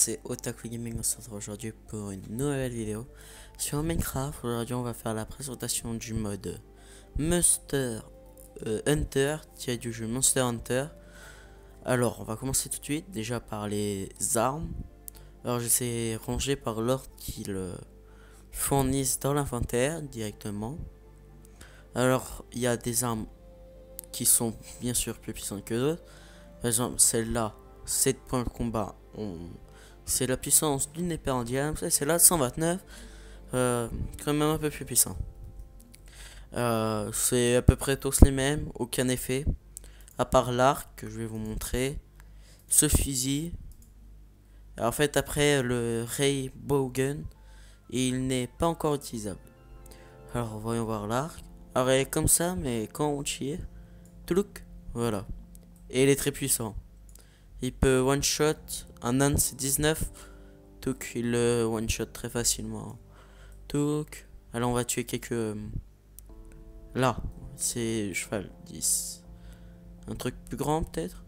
c'est Otaku Gaming. On se retrouve aujourd'hui pour une nouvelle vidéo sur Minecraft. Aujourd'hui on va faire la présentation du mode Monster Hunter, tiré du jeu Monster Hunter. Alors on va commencer tout de suite déjà par les armes. Alors je les ai rangées par l'ordre qu'ils fournissent dans l'inventaire directement. Alors il y a des armes qui sont bien sûr plus puissantes que d'autres. Par exemple celle-là, 7 points de combat, c'est la puissance d'une épée en diamant. C'est là 129, quand même un peu plus puissant. C'est à peu près tous les mêmes, aucun effet, à part l'arc que je vais vous montrer, ce fusil. En fait après le Ray Bowgun, il n'est pas encore utilisable. Alors voyons voir l'arc. Alors elle est comme ça, mais quand on tire, look, voilà. Et il est très puissant. Il peut one shot un Nance 19. Donc il le one shot très facilement. Donc alors on va tuer quelques. Là, c'est cheval 10. Un truc plus grand peut-être.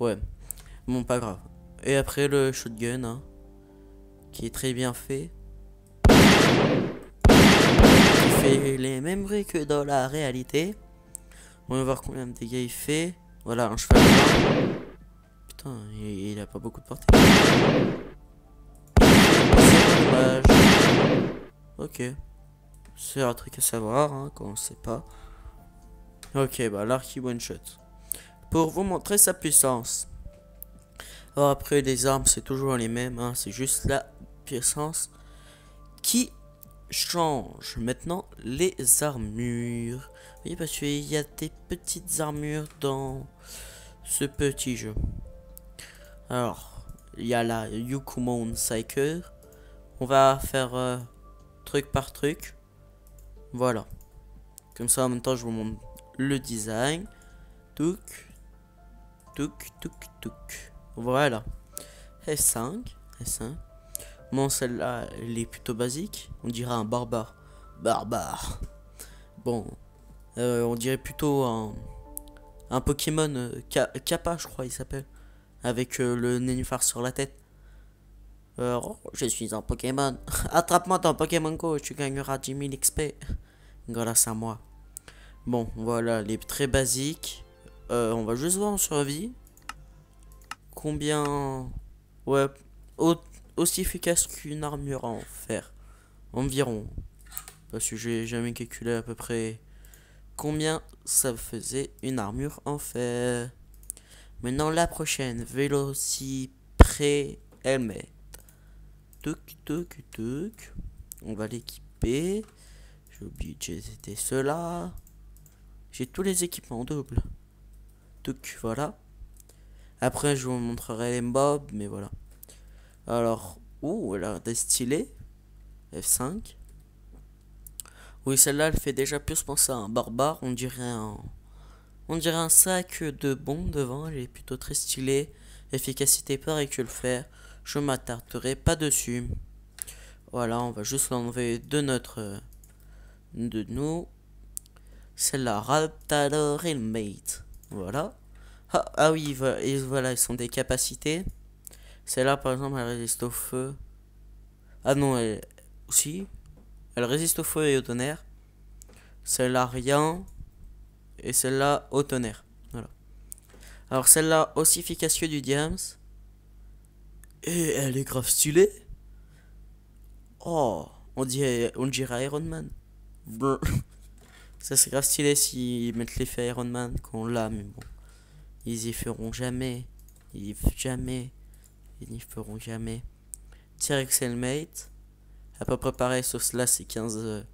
Ouais. Bon, pas grave. Et après le shotgun, hein, qui est très bien fait. Il fait les mêmes bruits que dans la réalité. On va voir combien de dégâts il fait. Voilà, un cheval. Putain, il a pas beaucoup de portée. C'est dommage. Ok. C'est un truc à savoir, hein, quand on sait pas. Ok, bah l'arc one shot. Pour vous montrer sa puissance. Alors après, les armes, c'est toujours les mêmes, hein, c'est juste la puissance qui change. Maintenant, les armures. Oui, parce qu'il y a des petites armures dans ce petit jeu. Alors, il y a la Yukumon Cycle. On va faire truc par truc. Voilà. Comme ça, en même temps, je vous montre le design. Touk. Touk, touk, touk. Voilà. S5. S5. Bon, celle-là, elle est plutôt basique. On dirait un barbare. Barbare. Bon. On dirait plutôt un Pokémon Kappa, je crois, il s'appelle. Avec le nénuphar sur la tête. Oh, je suis un Pokémon. Attrape-moi dans Pokémon Go, tu gagneras 10 000 XP. Grâce à moi. Bon, voilà, les très basiques. On va juste voir en survie. Combien. Ouais, aussi efficace qu'une armure en fer. Environ. Parce que j'ai jamais calculé à peu près combien ça faisait une armure en fer. Maintenant, la prochaine. Vélocipré Helmet. Tuk tuk tuk. On va l'équiper. J'ai oublié de cela. J'ai tous les équipements en double. Tuk, voilà. Après, je vous montrerai les mobs, mais voilà. Alors, elle a des stylés. F5. Oui, celle-là, elle fait déjà plus penser à un barbare. On dirait un sac de bombe devant. Elle est plutôt très stylée. Efficacité pareil que le fer. Je m'attarderai pas dessus. Voilà, on va juste l'enlever de de nous. Celle-là, Raptor Helmet. Voilà. Ah oui, voilà, ils sont des capacités. Celle-là, par exemple, elle résiste au feu. Ah non, elle aussi. Elle résiste au feu et au tonnerre. Celle-là, rien. Et celle-là, au tonnerre. Voilà. Alors, celle-là, aussi efficace que du diams. Et elle est grave stylée. Oh, on dirait Iron Man. Brr. Ça, c'est grave stylé s'ils mettent l'effet Iron Man qu'on l'a, mais bon. Ils y feront jamais. Ils n'y feront jamais. T-Rex Helmet. À peu près pareil, sauf cela, c'est 15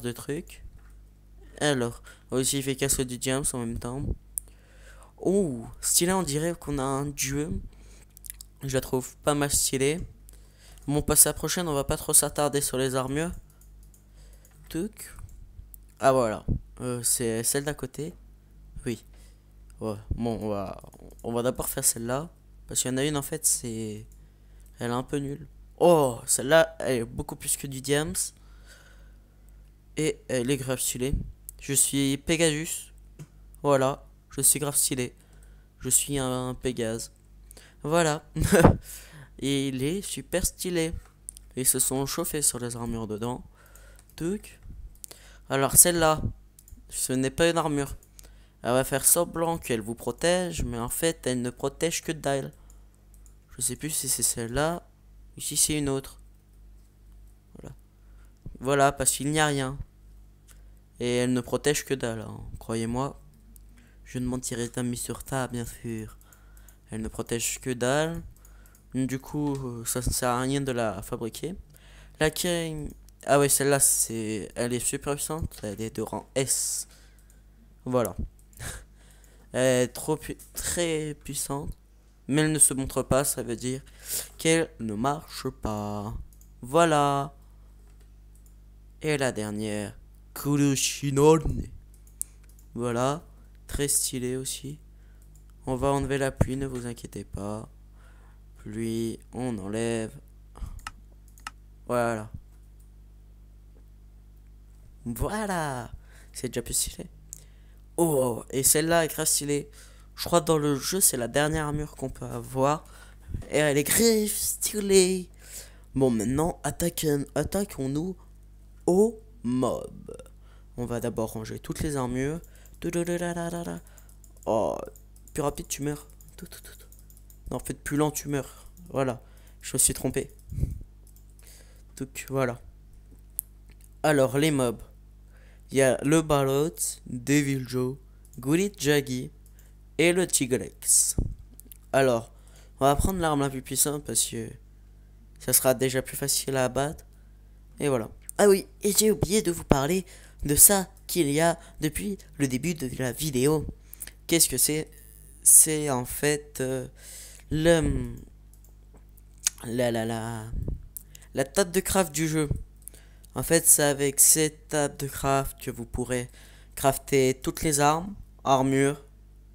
de trucs. Alors, aussi efficace que du diams en même temps. Oh, stylé, on dirait qu'on a un dieu. Je la trouve pas mal stylée. Bon, passe à la prochaine, on va pas trop s'attarder sur les armures. Tuc. Ah voilà, c'est celle d'à côté. Oui. Ouais. Bon, on va d'abord faire celle-là. Parce qu'il y en a une en fait, elle est un peu nulle. Oh, celle-là, elle est beaucoup plus que du diams. Et elle est grave stylée. Je suis Pegasus. Voilà, je suis grave stylé. Je suis un Pégase. Voilà. Et il est super stylé. Ils se sont chauffés sur les armures dedans. Tuc. Alors celle-là, ce n'est pas une armure. Elle va faire semblant qu'elle vous protège, mais en fait, elle ne protège que dalle. Je sais plus si c'est celle-là ou si c'est une autre. Voilà. Voilà, parce qu'il n'y a rien. Et elle ne protège que dalle, hein. Croyez-moi. Je ne mentirai jamais sur ça, bien sûr. Elle ne protège que dalle. Du coup, ça ne sert à rien de la fabriquer. La King... Ah ouais, celle-là, elle est super puissante. Elle est de rang S. Voilà. Elle est très puissante. Mais elle ne se montre pas, ça veut dire qu'elle ne marche pas. Voilà. Et la dernière. Kuroshinone. Voilà. Très stylé aussi. On va enlever la pluie, ne vous inquiétez pas. Pluie, on enlève. Voilà. Voilà. C'est déjà plus stylé. Oh, et celle-là est grave stylée. Je crois que dans le jeu, c'est la dernière armure qu'on peut avoir. Et elle est grave stylée. Bon, maintenant, attaquons-nous au mob. On va d'abord ranger toutes les armures. Oh, plus rapide, tu meurs. Non, en fait, plus lent, tu meurs. Voilà, je me suis trompé. Donc, voilà. Alors, les mobs. Il y a le Balot, Devil Joe, Goulit Jaggy et le Tigrex. Alors, on va prendre l'arme la plus puissante parce que ça sera déjà plus facile à abattre. Et voilà. Ah oui, et j'ai oublié de vous parler de ça qu'il y a depuis le début de la vidéo. Qu'est-ce que c'est? C'est en fait la table de craft du jeu. En fait, c'est avec cette table de craft que vous pourrez crafter toutes les armes, armures,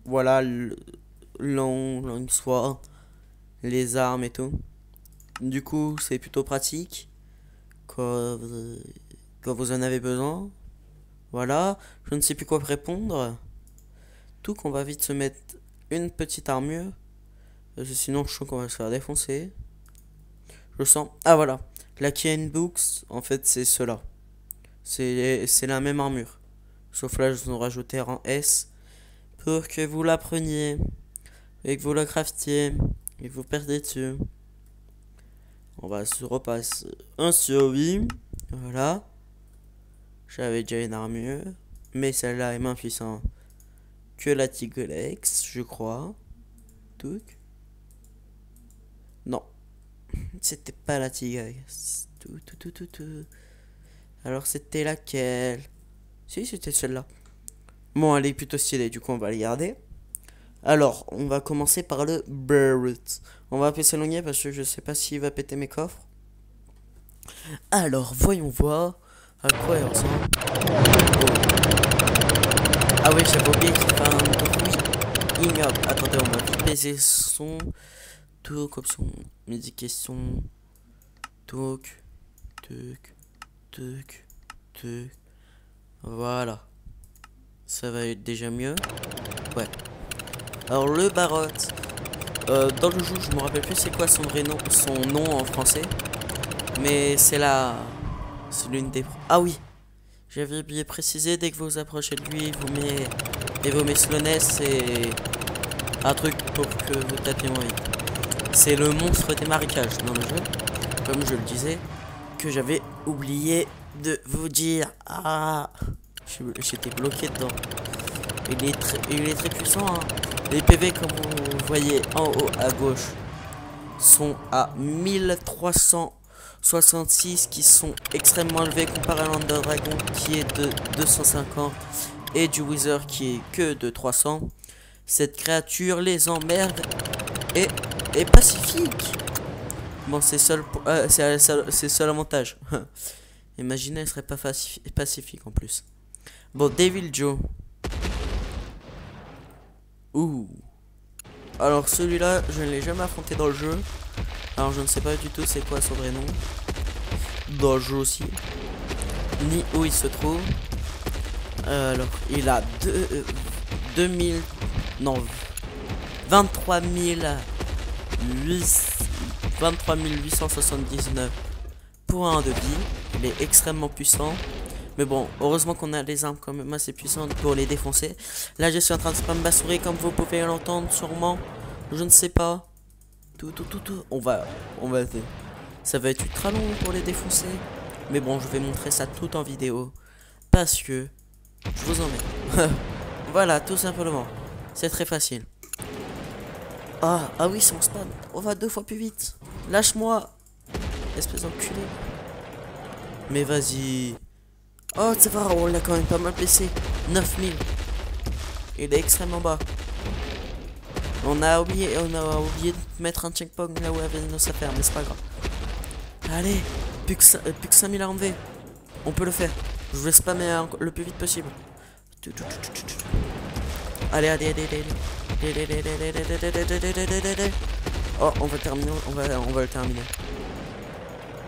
voilà, long sword, les armes et tout. Du coup, c'est plutôt pratique quand vous en avez besoin. Voilà, je ne sais plus quoi répondre. Tout qu'on va vite se mettre une petite armure. Parce que sinon, je sens qu'on va se faire défoncer. Je sens. Ah voilà. La Kien Books, en fait, c'est cela. C'est la même armure. Sauf là, je vous ai rajouté rang S. Pour que vous la preniez. Et que vous la craftiez. Et que vous perdez dessus. On va se repasser un survie. Voilà. J'avais déjà une armure. Mais celle-là est moins puissante que la Tigrex, je crois. Touc. Non. C'était pas la Tigrex. Alors c'était laquelle? Si, c'était celle-là. Bon, elle est plutôt stylée, du coup on va la garder. Alors, on va commencer par le Barrett. On va appeler s'éloigner parce que je sais pas s'il va péter mes coffres. Alors, voyons voir à quoi il ressemble. Ah oui, j'avais oublié qu'il fait un bruit ignoble. Attendez, on va vite baiser son. Tout comme son médication. Toc, toc, toc, toc. Voilà. Ça va être déjà mieux. Ouais. Alors le Barot. Dans le jeu, je me rappelle plus c'est quoi son vrai nom, son nom en français. Mais c'est là. C'est l'une des. Ah oui. J'avais bien précisé, dès que vous approchez de lui, vous mettez slowness et un truc pour que vous tapiez moins vite. C'est le monstre des marécages dans le jeu, comme je le disais, que j'avais oublié de vous dire. Ah, j'étais bloqué dedans. Il est très puissant, hein. Les PV, comme vous voyez en haut à gauche, sont à 1366, qui sont extrêmement élevés comparé à l'Under Dragon qui est de 250 et du Wither qui est que de 300. Cette créature les emmerde et est pacifique. Bon, c'est seul avantage. Imaginez, elle serait pas pacifique en plus. Bon, Devil Joe. Ouh. Alors celui-là, je ne l'ai jamais affronté dans le jeu. Alors je ne sais pas du tout c'est quoi son vrai nom. Dans le jeu aussi. Ni où il se trouve. Alors, il a 2000... Non. 23 000 23 879 points de vie. Il est extrêmement puissant. Mais bon, heureusement qu'on a des armes quand même assez puissantes pour les défoncer. Là, je suis en train de spam ma souris comme vous pouvez l'entendre sûrement. Je ne sais pas. Tout. On va. Ça va être ultra long pour les défoncer. Mais bon, je vais montrer ça tout en vidéo. Parce que je vous emmène. Voilà, tout simplement. C'est très facile. Ah oui, c'est mon spam. On va 2 fois plus vite. Lâche-moi. Espèce d'enculé. Mais vas-y. Oh, c'est vrai, on l'a quand même pas mal blessé. 9000. Il est extrêmement bas. On a oublié de mettre un checkpoint là où avait nos affaires, mais c'est pas grave. Allez, plus que 5000 à enlever. On peut le faire. Je vais spammer le plus vite possible. Allez. Oh, on va terminer. On va le terminer.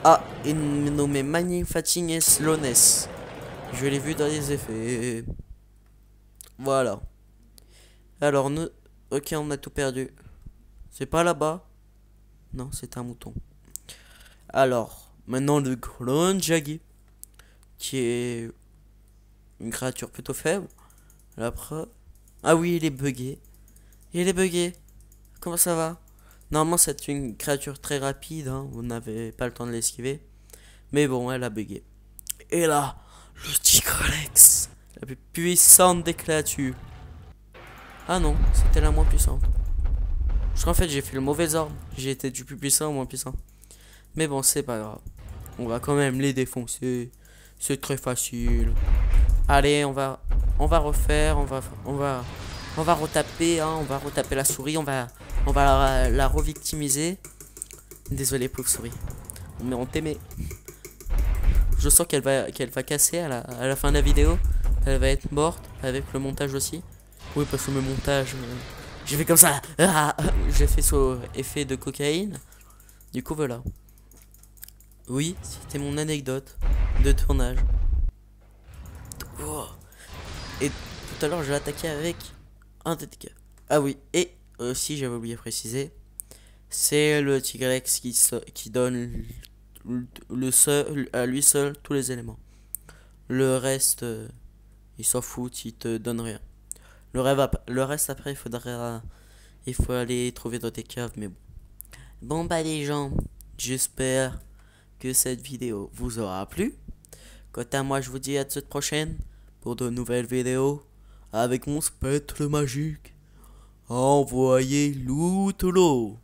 Ah, il nous met Manufacturing et Slowness. Je l'ai vu dans les effets. Voilà. Alors, nous... Ok, on a tout perdu. C'est pas là-bas. Non, c'est un mouton. Alors, maintenant le Clone Jaggy. Qui est... une créature plutôt faible. Après... Ah oui, il est bugué. Comment ça va? Normalement, c'est une créature très rapide. Hein. Vous n'avez pas le temps de l'esquiver. Mais bon, elle a bugué. Et là, le Tigrex. La plus puissante des créatures. Ah non, c'était la moins puissante. Parce qu'en fait, j'ai fait le mauvais ordre. J'ai été du plus puissant au moins puissant. Mais bon, c'est pas grave. On va quand même les défoncer. C'est très facile. Allez, on va refaire. On va retaper. Hein, on va retaper la souris. On va la revictimiser. Désolé, pauvre souris. Mais on t'aimait. Je sens qu'elle va casser à la fin de la vidéo. Elle va être morte avec le montage aussi. Oui, parce que le montage, j'ai fait comme ça. J'ai fait sous effet de cocaïne. Du coup, voilà. Oui, c'était mon anecdote de tournage. Oh. Et tout à l'heure, je l'ai attaqué avec un dégât. Ah oui, et aussi, j'avais oublié de préciser, c'est le Tigrex qui donne à lui seul tous les éléments. Le reste, il s'en fout, il te donne rien. Le reste après, il faut aller trouver dans tes caves, mais bon. Bon bah les gens, j'espère que cette vidéo vous aura plu. Quant à moi, je vous dis à toute prochaine pour de nouvelles vidéos avec mon spectre magique. Envoyez l'outlo.